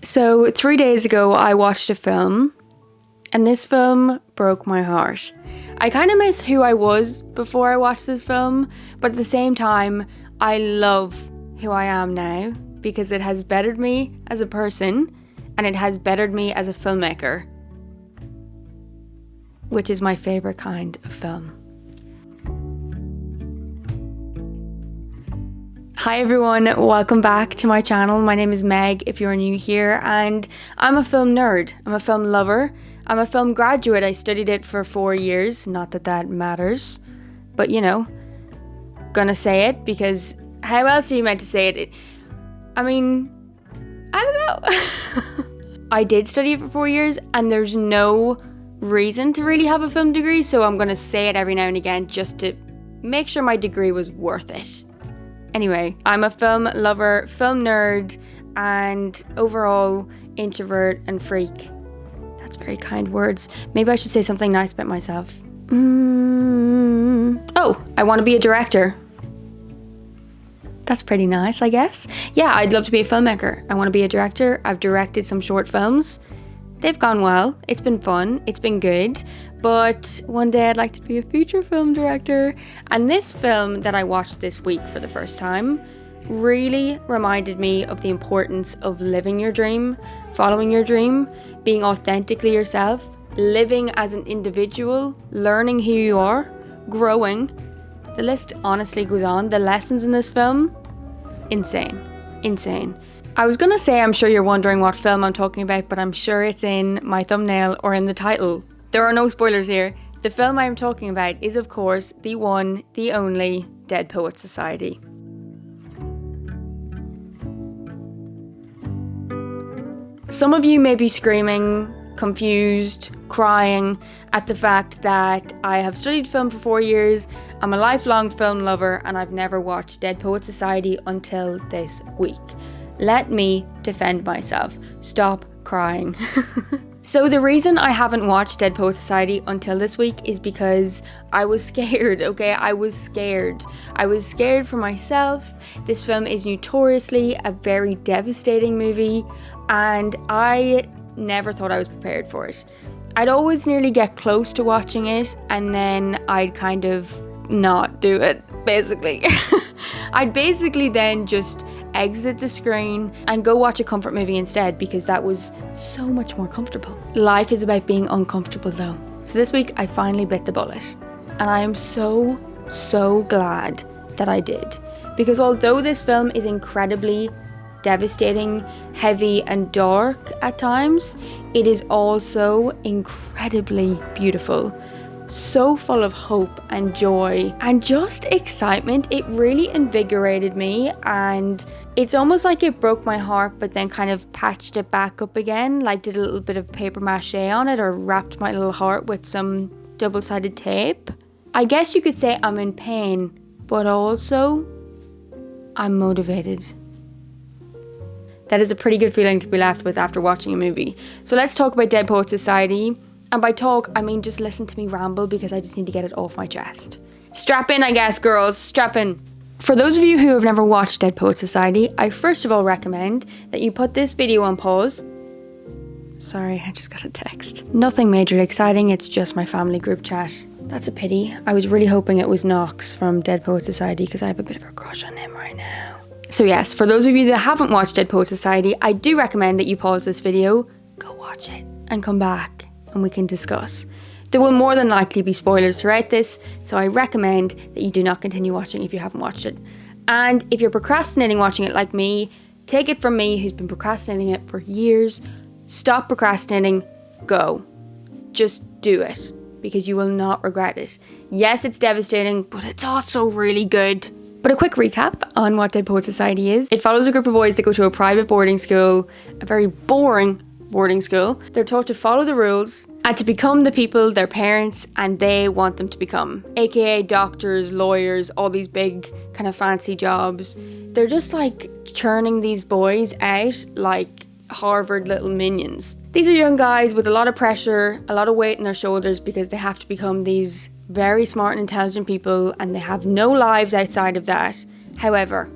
So 3 days ago, I watched a film, and this film broke my heart. I kind of miss who I was before I watched this film, but at the same time, I love who I am now because it has bettered me as a person and it has bettered me as a filmmaker, which is my favorite kind of film. Hi everyone, welcome back to my channel. My name is Meg if you're new here, and I'm a film nerd. I'm a film lover. I'm a film graduate. I studied it for 4 years. Not that that matters, but you know, gonna say it because how else are you meant to say it? I don't know. I did study it for 4 years and there's no reason to really have a film degree, so I'm gonna say it every now and again just to make sure my degree was worth it. Anyway, I'm a film lover, film nerd, and overall introvert and freak. That's very kind words. Maybe I should say something nice about myself. Oh, I want to be a director. That's pretty nice, I guess. Yeah, I'd love to be a filmmaker. I want to be a director. I've directed some short films. They've gone well. It's been fun. It's been good. But one day I'd like to be a feature film director. And this film that I watched this week for the first time really reminded me of the importance of living your dream, following your dream, being authentically yourself, living as an individual, learning who you are, growing. The list honestly goes on. The lessons in this film, insane. I was gonna say I'm sure you're wondering what film I'm talking about, but I'm sure it's in my thumbnail or in the title. There are no spoilers here. The film I'm talking about is, of course, the one, the only Dead Poets Society. Some of you may be screaming, confused, crying at the fact that I have studied film for 4 years, I'm a lifelong film lover, and I've never watched Dead Poets Society until this week. Let me defend myself. Stop crying. So the reason I haven't watched Dead Poets Society until this week is because I was scared, okay? I was scared. I was scared for myself. This film is notoriously a very devastating movie, and I never thought I was prepared for it. I'd always nearly get close to watching it, and then I'd kind of not do it, basically. I'd basically then just exit the screen and go watch a comfort movie instead because that was so much more comfortable. Life is about being uncomfortable though. So this week I finally bit the bullet, and I am so glad that I did, because although this film is incredibly devastating, heavy and dark at times, it is also incredibly beautiful. So full of hope and joy and just excitement. It really invigorated me, and it's almost like it broke my heart but then kind of patched it back up again, like did a little bit of paper mache on it or wrapped my little heart with some double-sided tape. I guess you could say I'm in pain, but also I'm motivated. That is a pretty good feeling to be left with after watching a movie. So let's talk about Dead Poets Society. And by talk, I mean just listen to me ramble because I just need to get it off my chest. Strap in, I guess, girls. Strap in. For those of you who have never watched Dead Poets Society, I first of all recommend that you put this video on pause. Sorry, I just got a text. Nothing majorly exciting, it's just my family group chat. That's a pity. I was really hoping it was Knox from Dead Poets Society because I have a bit of a crush on him right now. So yes, for those of you that haven't watched Dead Poets Society, I do recommend that you pause this video, go watch it, and come back and we can discuss. There will more than likely be spoilers throughout this, so I recommend that you do not continue watching if you haven't watched it. And if you're procrastinating watching it like me, take it from me who's been procrastinating it for years. Stop procrastinating, go. Just do it, because you will not regret it. Yes, it's devastating, but it's also really good. But a quick recap on what Dead Poets Society is. It follows a group of boys that go to a private boarding school, a very boring boarding school. They're taught to follow the rules and to become the people their parents and they want them to become, aka doctors, lawyers, all these big kind of fancy jobs. They're just like churning these boys out like Harvard little minions. These are young guys with a lot of pressure, a lot of weight on their shoulders because they have to become these very smart and intelligent people, and they have no lives outside of that. However,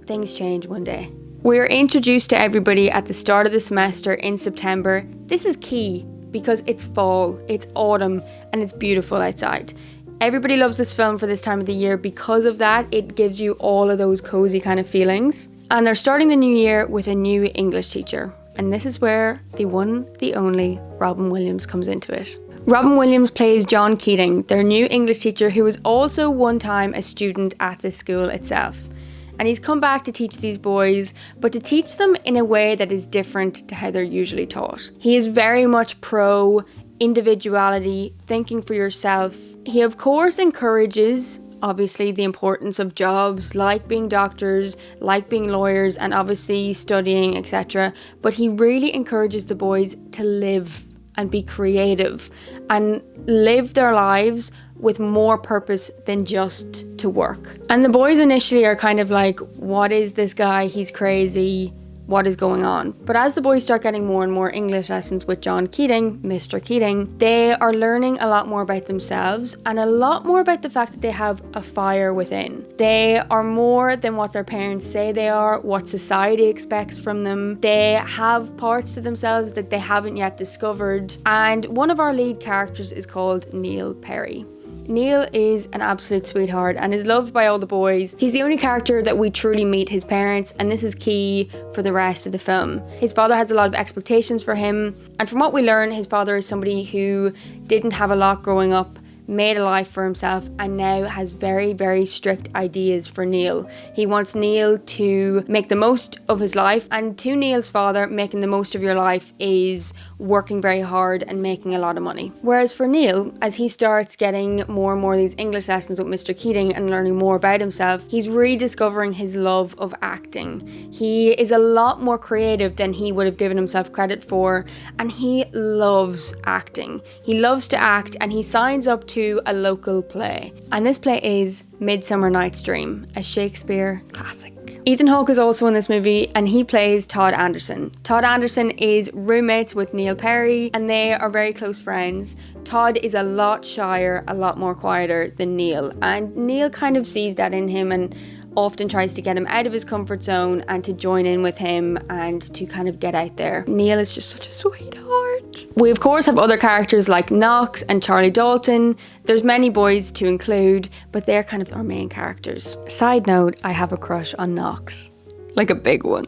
things change one day. We're introduced to everybody at the start of the semester in September. This is key because it's fall, it's autumn, and it's beautiful outside. Everybody loves this film for this time of the year. Because of that, it gives you all of those cozy kind of feelings. And they're starting the new year with a new English teacher. And this is where the one, the only Robin Williams comes into it. Robin Williams plays John Keating, their new English teacher, who was also one time a student at the school itself. And he's come back to teach these boys, but to teach them in a way that is different to how they're usually taught. He is very much pro individuality, thinking for yourself. He of course encourages, obviously, the importance of jobs like being doctors, like being lawyers, and obviously studying, etc. But he really encourages the boys to live and be creative and live their lives with more purpose than just to work. And the boys initially are kind of like, what is this guy? He's crazy. What is going on? But as the boys start getting more and more English lessons with John Keating, Mr. Keating, they are learning a lot more about themselves and a lot more about the fact that they have a fire within. They are more than what their parents say they are, what society expects from them. They have parts to themselves that they haven't yet discovered. And one of our lead characters is called Neil Perry. Neil is an absolute sweetheart and is loved by all the boys. He's the only character that we truly meet his parents, and this is key for the rest of the film. His father has a lot of expectations for him, and from what we learn, his father is somebody who didn't have a lot growing up, made a life for himself, and now has very, very strict ideas for Neil. He wants Neil to make the most of his life, and to Neil's father, making the most of your life is working very hard and making a lot of money. Whereas for Neil, as he starts getting more and more of these English lessons with Mr. Keating and learning more about himself, he's really discovering his love of acting. He is a lot more creative than he would have given himself credit for, and he loves acting. He loves to act, and he signs up to a local play. And this play is Midsummer Night's Dream, a Shakespeare classic. Ethan Hawke is also in this movie, and he plays Todd Anderson. Todd Anderson is roommates with Neil Perry, and they are very close friends. Todd is a lot shyer, a lot more quieter than Neil, and Neil kind of sees that in him and often tries to get him out of his comfort zone and to join in with him and to kind of get out there. Neil is just such a sweetheart. We of course have other characters like Knox and Charlie Dalton. There's many boys to include, but they're kind of our main characters. Side note, I have a crush on Knox. Like a big one.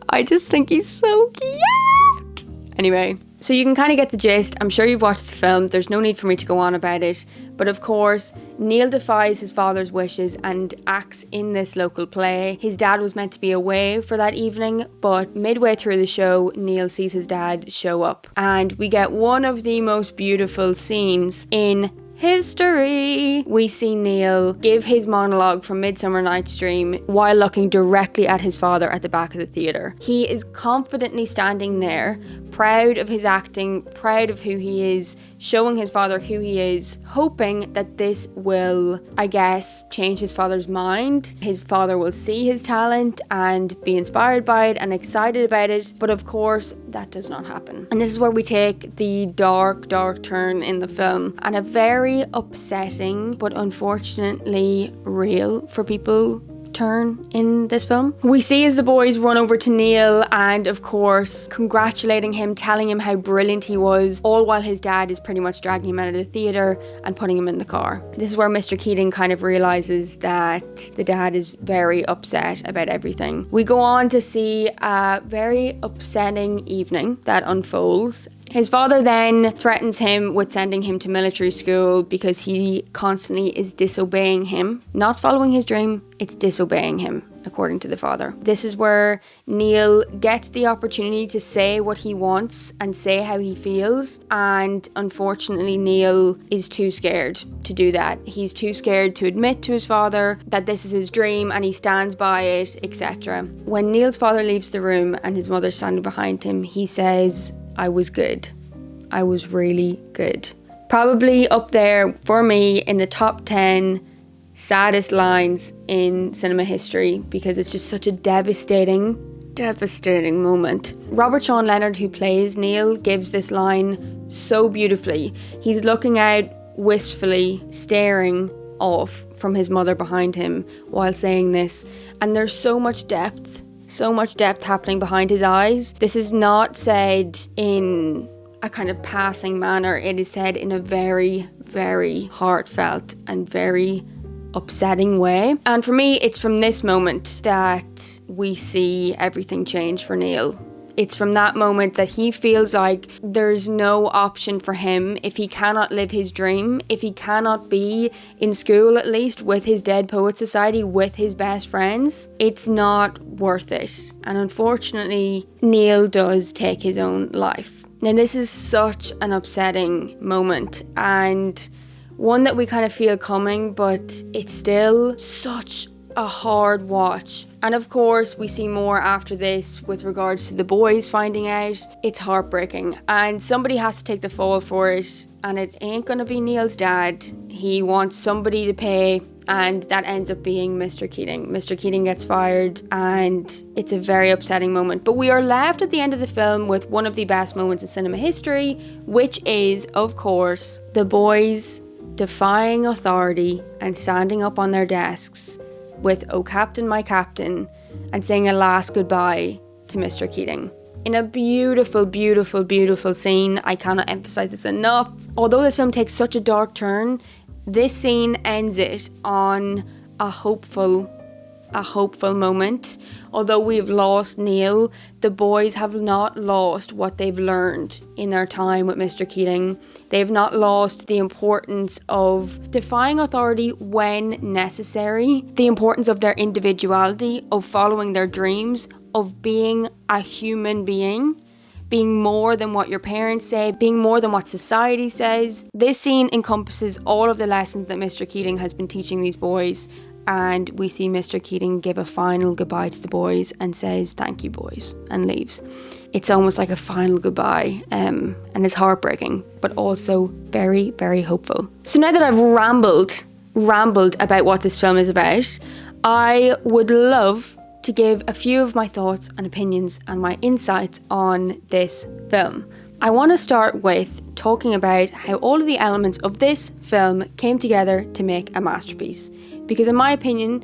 I just think he's so cute. Anyway, so you can kind of get the gist. I'm sure you've watched the film. There's no need for me to go on about it. But of course, Neil defies his father's wishes and acts in this local play. His dad was meant to be away for that evening, but midway through the show, Neil sees his dad show up. And we get one of the most beautiful scenes in history. We see Neil give his monologue from Midsummer Night's Dream while looking directly at his father at the back of the theatre. He is confidently standing there, proud of his acting, proud of who he is, showing his father who he is, hoping that this will, I guess, change his father's mind. His father will see his talent and be inspired by it and excited about it. But of course, that does not happen. And this is where we take the dark, dark turn in the film, and a very upsetting, but unfortunately real for people, turn in this film. We see as the boys run over to Neil and of course congratulating him, telling him how brilliant he was, all while his dad is pretty much dragging him out of the theatre and putting him in the car. This is where Mr. Keating kind of realises that the dad is very upset about everything. We go on to see a very upsetting evening that unfolds. His father then threatens him with sending him to military school because he constantly is disobeying him. Not following his dream, it's disobeying him, according to the father. This is where Neil gets the opportunity to say what he wants and say how he feels, and unfortunately Neil is too scared to do that. He's too scared to admit to his father that this is his dream and he stands by it, etc. When Neil's father leaves the room and his mother's standing behind him, he says, "I was good. I was really good." Probably up there for me in the top 10 saddest lines in cinema history, because it's just such a devastating moment. Robert Sean Leonard, who plays Neil, gives this line so beautifully. He's looking out wistfully, staring off from his mother behind him while saying this, and there's so much depth So much depth happening behind his eyes. This is not said in a kind of passing manner. It is said in a very, very heartfelt and very upsetting way. And for me, it's from this moment that we see everything change for Neil. It's from that moment that he feels like there's no option for him if he cannot live his dream, if he cannot be in school at least with his Dead Poets Society, with his best friends. It's not worth it. And unfortunately, Neil does take his own life. Now, this is such an upsetting moment and one that we kind of feel coming, but it's still such a hard watch. And of course, we see more after this with regards to the boys finding out. It's heartbreaking and somebody has to take the fall for it, and it ain't gonna be Neil's dad. He wants somebody to pay, and that ends up being Mr. Keating. Mr. Keating gets fired and it's a very upsetting moment. But we are left at the end of the film with one of the best moments in cinema history, which is, of course, the boys defying authority and standing up on their desks with "Oh Captain, my Captain" and saying a last goodbye to Mr. Keating. In a beautiful, beautiful, beautiful scene. I cannot emphasize this enough. Although this film takes such a dark turn, this scene ends it on a hopeful moment. Although we've lost Neil, the boys have not lost what they've learned in their time with Mr. Keating. They've not lost the importance of defying authority when necessary, the importance of their individuality, of following their dreams, of being a human being more than what your parents say, being more than what society says. This scene encompasses all of the lessons that Mr. Keating has been teaching these boys. And we see Mr. Keating give a final goodbye to the boys and says, "Thank you, boys," and leaves. It's almost like a final goodbye, and it's heartbreaking, but also very, very hopeful. So now that I've rambled about what this film is about, I would love to give a few of my thoughts and opinions and my insights on this film. I want to start with talking about how all of the elements of this film came together to make a masterpiece. Because in my opinion,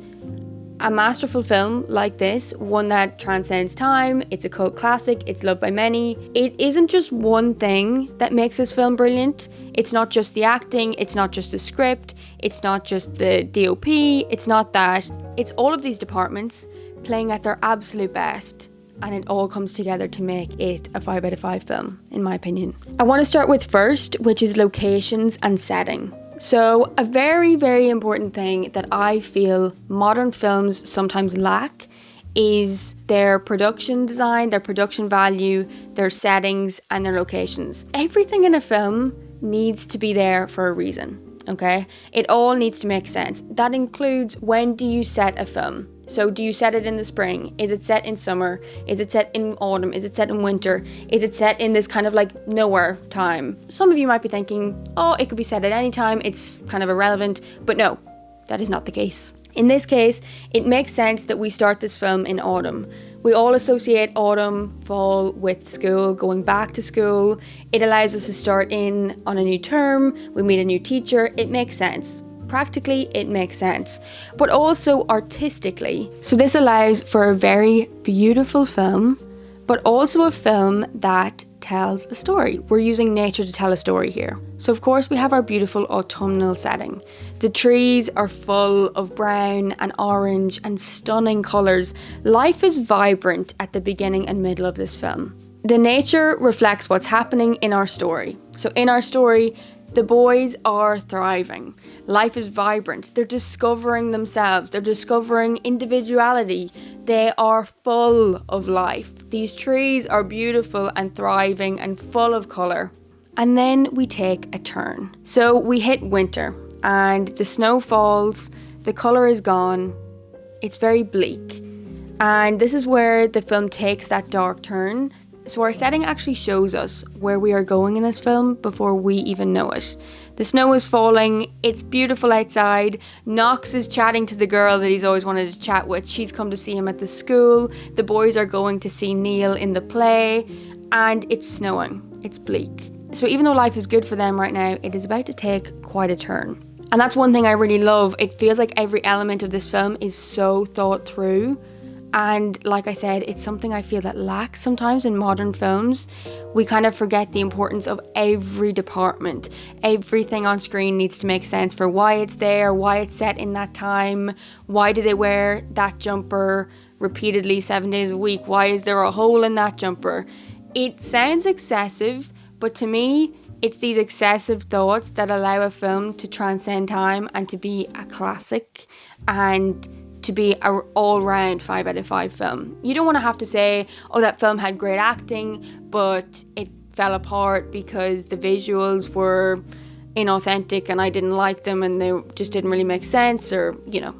a masterful film like this, one that transcends time, it's a cult classic, it's loved by many, it isn't just one thing that makes this film brilliant. It's not just the acting, it's not just the script, it's not just the DOP, it's not that. It's all of these departments playing at their absolute best, and it all comes together to make it a 5 out of 5 film, in my opinion. I want to start with first, which is locations and setting. So a very, very important thing that I feel modern films sometimes lack is their production design, their production value, their settings, and their locations. Everything in a film needs to be there for a reason, okay? It all needs to make sense. That includes, when do you set a film? So do you set it in the spring? Is it set in summer? Is it set in autumn? Is it set in winter? Is it set in this kind of like nowhere time? Some of you might be thinking, oh, it could be set at any time. It's kind of irrelevant. But no, that is not the case. In this case, it makes sense that we start this film in autumn. We all associate autumn, fall with school, going back to school. It allows us to start in on a new term. We meet a new teacher. It makes sense. Practically, it makes sense, but also artistically. So this allows for a very beautiful film, but also a film that tells a story. We're using nature to tell a story here. So of course we have our beautiful autumnal setting. The trees are full of brown and orange and stunning colours. Life is vibrant at the beginning and middle of this film. The nature reflects what's happening in our story. So in our story, the boys are thriving. Life is vibrant. They're discovering themselves. They're discovering individuality. They are full of life. These trees are beautiful and thriving and full of colour. And then we take a turn. So we hit winter and the snow falls. The colour is gone. It's very bleak. And this is where the film takes that dark turn. So our setting actually shows us where we are going in this film before we even know it. The snow is falling, it's beautiful outside, Knox is chatting to the girl that he's always wanted to chat with. She's come to see him at the school, the boys are going to see Neil in the play, and it's snowing, it's bleak. So even though life is good for them right now, it is about to take quite a turn. And that's one thing I really love. It feels like every element of this film is so thought through And like I said, it's something I feel that lacks sometimes in modern films. We kind of forget the importance of every department. Everything on screen needs to make sense for why it's there, why it's set in that time, why do they wear that jumper repeatedly 7 days a week, why is there a hole in that jumper. It sounds excessive, but to me, it's these excessive thoughts that allow a film to transcend time and to be a classic and to be an all-round 5 out of 5 film. You don't want to have to say, oh, that film had great acting, but it fell apart because the visuals were inauthentic and I didn't like them and they just didn't really make sense, or, you know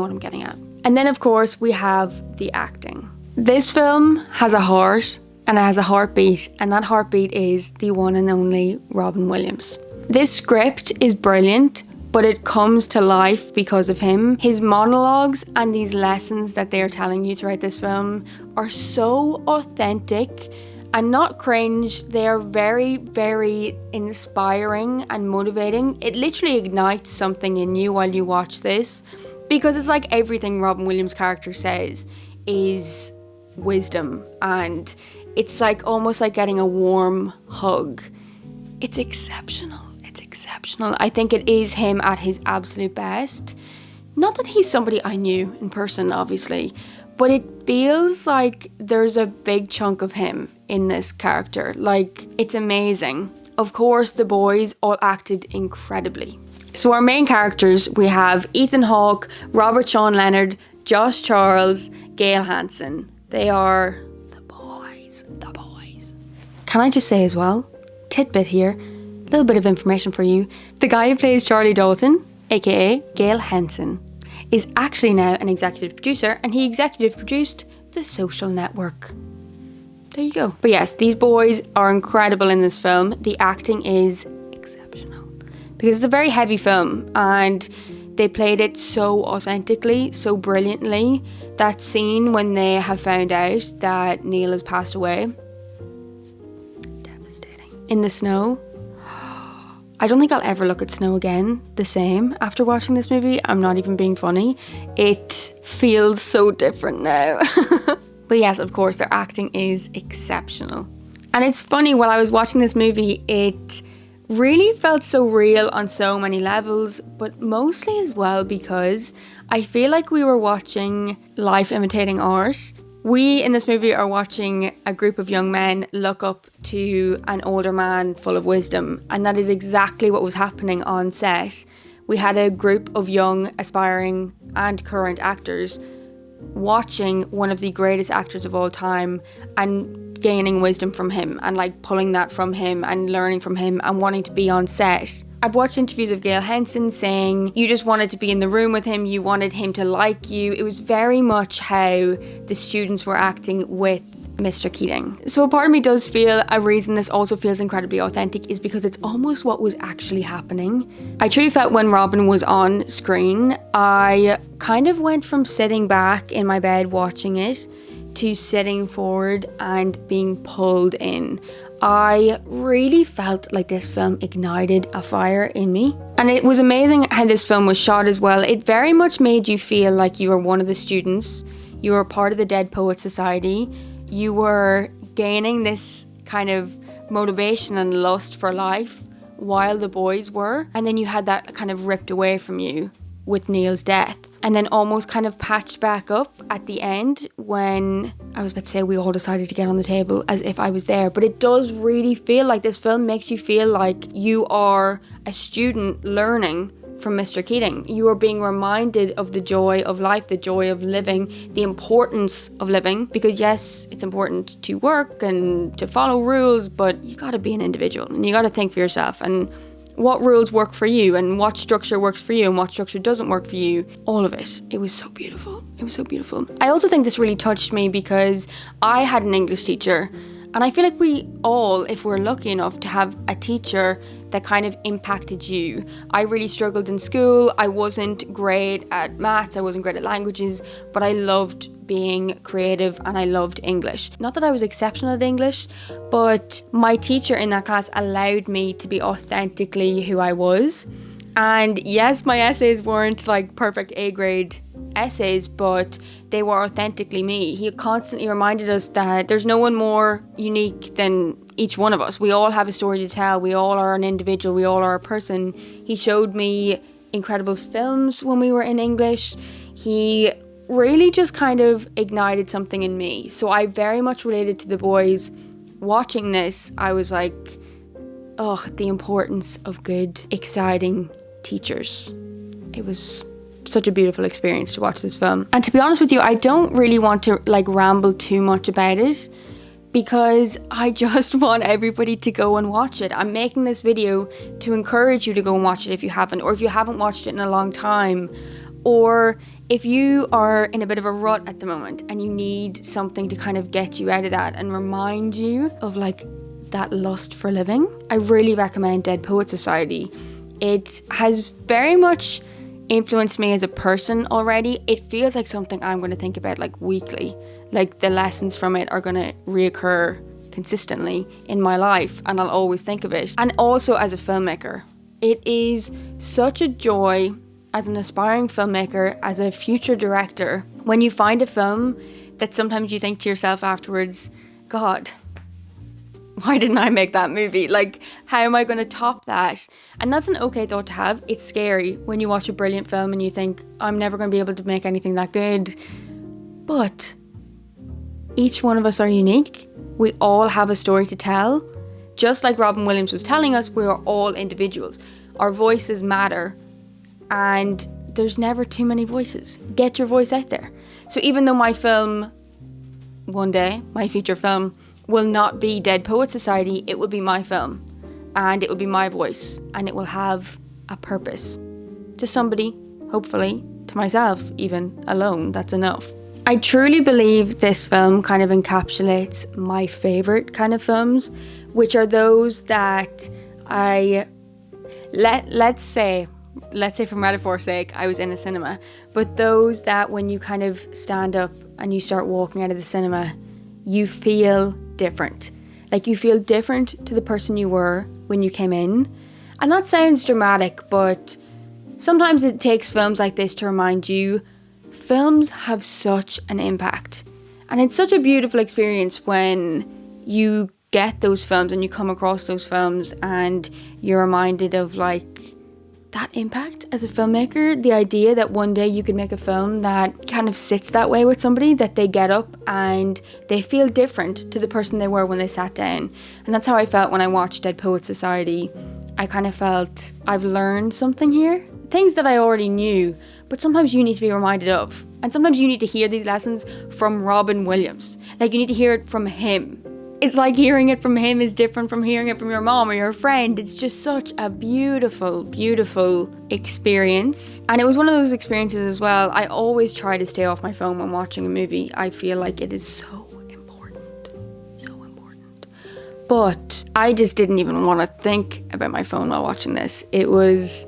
what I'm getting at. And then, of course, we have the acting. This film has a heart and it has a heartbeat, and that heartbeat is the one and only Robin Williams. This script is brilliant, but it comes to life because of him. His monologues and these lessons that they are telling you throughout this film are so authentic and not cringe. They are very, very inspiring and motivating. It literally ignites something in you while you watch this, because it's like everything Robin Williams' character says is wisdom, and it's like almost like getting a warm hug. It's exceptional. I think it is him at his absolute best. Not that he's somebody I knew in person, obviously, but it feels like there's a big chunk of him in this character. Like, it's amazing. Of course, the boys all acted incredibly. So our main characters, we have Ethan Hawke, Robert Sean Leonard, Josh Charles, Gail Hansen. They are the boys. Can I just say as well, tidbit here, little bit of information for you. The guy who plays Charlie Dalton, aka Gail Hansen, is actually now an executive producer, and he executive produced The Social Network. There you go. But yes, these boys are incredible in this film. The acting is exceptional because it's a very heavy film and they played it so authentically, so brilliantly. That scene when they have found out that Neil has passed away, devastating. In the snow, I don't think I'll ever look at snow again the same after watching this movie. I'm not even being funny. It feels so different now. But yes, of course, their acting is exceptional. And it's funny, while I was watching this movie, it really felt so real on so many levels, but mostly as well because I feel like we were watching life imitating art. We, in this movie, are watching a group of young men look up to an older man full of wisdom, and that is exactly what was happening on set. We had a group of young, aspiring and current actors watching one of the greatest actors of all time and gaining wisdom from him and like pulling that from him and learning from him and wanting to be on set. I've watched interviews of Gail Hansen saying you just wanted to be in the room with him, you wanted him to like you. It was very much how the students were acting with Mr. Keating. So a part of me does feel a reason this also feels incredibly authentic is because it's almost what was actually happening. I truly felt when Robin was on screen, I kind of went from sitting back in my bed watching it to sitting forward and being pulled in. I really felt like this film ignited a fire in me. And it was amazing how this film was shot as well. It very much made you feel like you were one of the students. You were part of the Dead Poets Society. You were gaining this kind of motivation and lust for life while the boys were. And then you had that kind of ripped away from you with Neil's death. And then almost kind of patched back up at the end when, I was about to say we all decided to get on the table as if I was there. But it does really feel like this film makes you feel like you are a student learning from Mr. Keating. You are being reminded of the joy of life, the joy of living, the importance of living. Because yes, it's important to work and to follow rules, but you gotta be an individual and you gotta think for yourself and what rules work for you and what structure works for you and what structure doesn't work for you. All of it. It was so beautiful. It was so beautiful. I also think this really touched me because I had an English teacher, and I feel like we all, if we're lucky enough to have a teacher that kind of impacted you. I really struggled in school. I wasn't great at maths, I wasn't great at languages, but I loved being creative and I loved English. Not that I was exceptional at English, but my teacher in that class allowed me to be authentically who I was. And yes, my essays weren't like perfect A grade essays, but they were authentically me. He constantly reminded us that there's no one more unique than each one of us. We all have a story to tell. We all are an individual. We all are a person. He showed me incredible films when we were in English. He really just kind of ignited something in me. So I very much related to the boys. Watching this, I was like, oh, the importance of good, exciting teachers. It was such a beautiful experience to watch this film. And to be honest with you, I don't really want to ramble too much about it, because I just want everybody to go and watch it. I'm making this video to encourage you to go and watch it if you haven't, or if you haven't watched it in a long time, or if you are in a bit of a rut at the moment and you need something to kind of get you out of that and remind you of that lust for living. I really recommend Dead Poets Society. It has very much influenced me as a person already. It feels like something I'm going to think about weekly. The lessons from it are going to reoccur consistently in my life, and I'll always think of it. And also as a filmmaker, it is such a joy as an aspiring filmmaker, as a future director, when you find a film that sometimes you think to yourself afterwards, God, why didn't I make that movie? How am I going to top that? And that's an okay thought to have. It's scary when you watch a brilliant film and you think, I'm never going to be able to make anything that good. But each one of us are unique. We all have a story to tell. Just like Robin Williams was telling us, we are all individuals. Our voices matter. And there's never too many voices. Get your voice out there. So even though my film, one day, my feature film, will not be Dead Poets Society, it will be my film. And it will be my voice. And it will have a purpose. To somebody, hopefully, to myself, even alone, that's enough. I truly believe this film kind of encapsulates my favourite kind of films, which are those that let's say for metaphor's sake, I was in a cinema, but those that when you kind of stand up and you start walking out of the cinema, you feel different. You feel different to the person you were when you came in. And that sounds dramatic, but sometimes it takes films like this to remind you films have such an impact. And it's such a beautiful experience when you get those films and you come across those films and you're reminded of that impact as a filmmaker, the idea that one day you could make a film that kind of sits that way with somebody, that they get up and they feel different to the person they were when they sat down. And that's how I felt when I watched Dead Poets Society. I kind of felt I've learned something here. Things that I already knew, but sometimes you need to be reminded of. And sometimes you need to hear these lessons from Robin Williams. You need to hear it from him. It's like hearing it from him is different from hearing it from your mom or your friend. It's just such a beautiful, beautiful experience. And it was one of those experiences as well. I always try to stay off my phone when watching a movie. I feel like it is so important. So important. But I just didn't even want to think about my phone while watching this. It was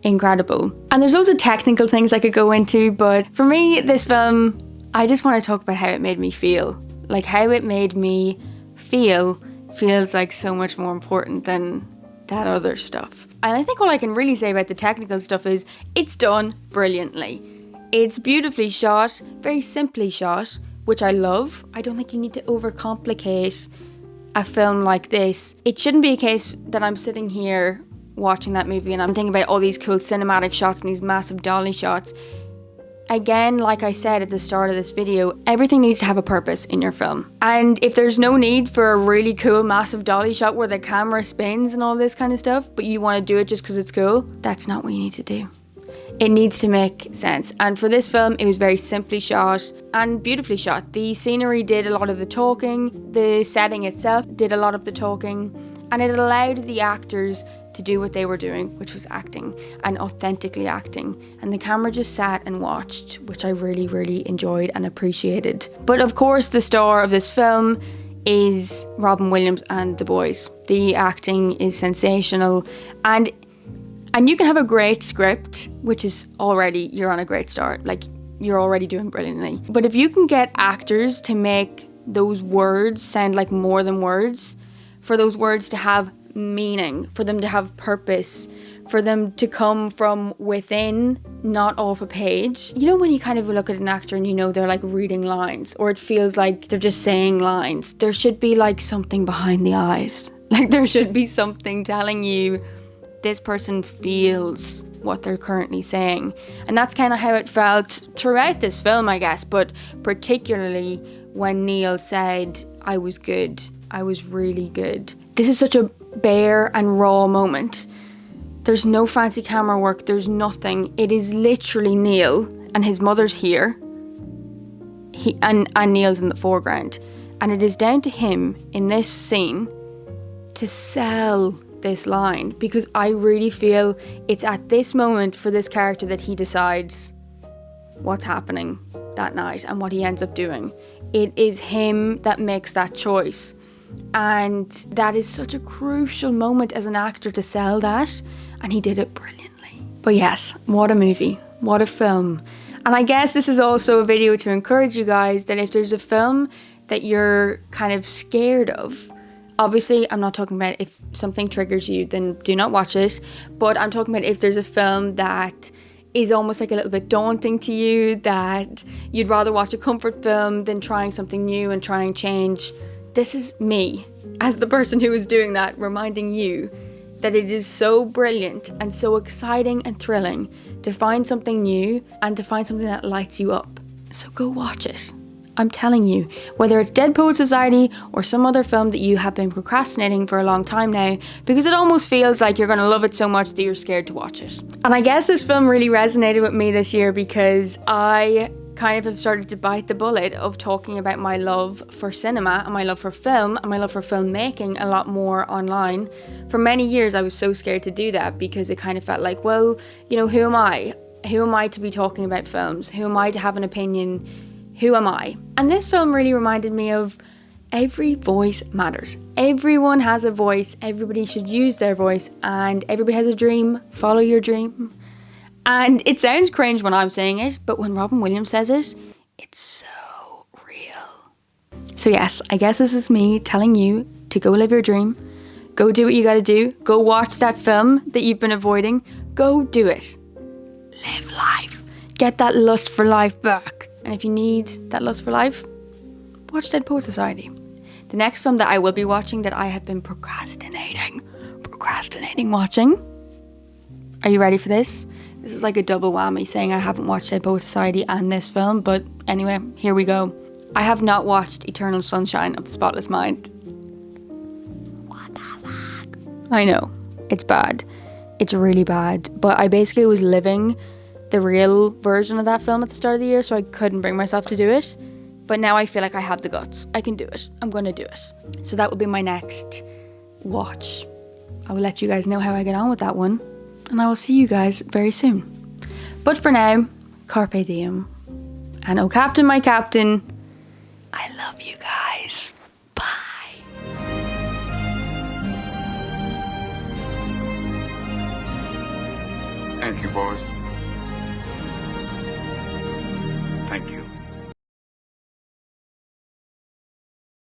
incredible. And there's loads of technical things I could go into, but for me, this film, I just want to talk about how it made me feel. How it made me feel feels like so much more important than that other stuff. And I think all I can really say about the technical stuff is it's done brilliantly. It's beautifully shot, very simply shot, which I love. I don't think you need to overcomplicate a film like this. It shouldn't be a case that I'm sitting here watching that movie and I'm thinking about all these cool cinematic shots and these massive dolly shots. Again, like I said at the start of this video, everything needs to have a purpose in your film. And if there's no need for a really cool massive dolly shot where the camera spins and all this kind of stuff, but you want to do it just because it's cool, that's not what you need to do. It needs to make sense. And for this film, it was very simply shot and beautifully shot. The scenery did a lot of the talking, the setting itself did a lot of the talking, and it allowed the actors to do what they were doing, which was acting and authentically acting. And the camera just sat and watched, which I really, really enjoyed and appreciated. But of course, the star of this film is Robin Williams and the boys. The acting is sensational, and you can have a great script, which is already, you're on a great start. You're already doing brilliantly. But if you can get actors to make those words sound like more than words, for those words to have meaning, for them to have purpose, for them to come from within, not off a page. You know when you kind of look at an actor and you know they're like reading lines, or it feels like they're just saying lines. There should be like something behind the eyes. Like there should be something telling you this person feels what they're currently saying. And that's kind of how it felt throughout this film, I guess, but particularly when Neil said, I was good. I was really good. This is such a bare and raw moment. There's no fancy camera work. There's nothing. It is literally Neil, and his mother's here. And Neil's in the foreground. And it is down to him in this scene to sell this line, because I really feel it's at this moment for this character that he decides what's happening that night and what he ends up doing. It is him that makes that choice. And that is such a crucial moment as an actor to sell that, and he did it brilliantly. But yes, what a movie, what a film. And I guess this is also a video to encourage you guys that if there's a film that you're kind of scared of, obviously I'm not talking about if something triggers you, then do not watch it, but I'm talking about if there's a film that is almost like a little bit daunting to you, that you'd rather watch a comfort film than trying something new and trying change. This is me, as the person who is doing that, reminding you that it is so brilliant and so exciting and thrilling to find something new and to find something that lights you up. So go watch it. I'm telling you, whether it's Dead Poets Society or some other film that you have been procrastinating for a long time now, because it almost feels like you're going to love it so much that you're scared to watch it. And I guess this film really resonated with me this year because I kind of have started to bite the bullet of talking about my love for cinema and my love for film and my love for filmmaking a lot more online. For many years I was so scared to do that because it kind of felt like, well, you know, who am I? Who am I to be talking about films? Who am I to have an opinion? Who am I? And this film really reminded me of every voice matters. Everyone has a voice, everybody should use their voice, and everybody has a dream. Follow your dream. And it sounds cringe when I'm saying it, but when Robin Williams says it, it's so real. So yes, I guess this is me telling you to go live your dream. Go do what you gotta do. Go watch that film that you've been avoiding. Go do it. Live life. Get that lust for life back. And if you need that lust for life, watch Dead Poets Society. The next film that I will be watching that I have been procrastinating watching. Are you ready for this? This is like a double whammy saying I haven't watched Dead Poets Society and this film, but anyway, here we go. I have not watched Eternal Sunshine of the Spotless Mind. What the fuck? I know, it's bad. It's really bad. But I basically was living the real version of that film at the start of the year, so I couldn't bring myself to do it. But now I feel like I have the guts. I can do it. I'm going to do it. So that will be my next watch. I will let you guys know how I get on with that one. And I will see you guys very soon. But for now, carpe diem. And oh Captain, my Captain, I love you guys. Bye. Thank you, boys. Thank you.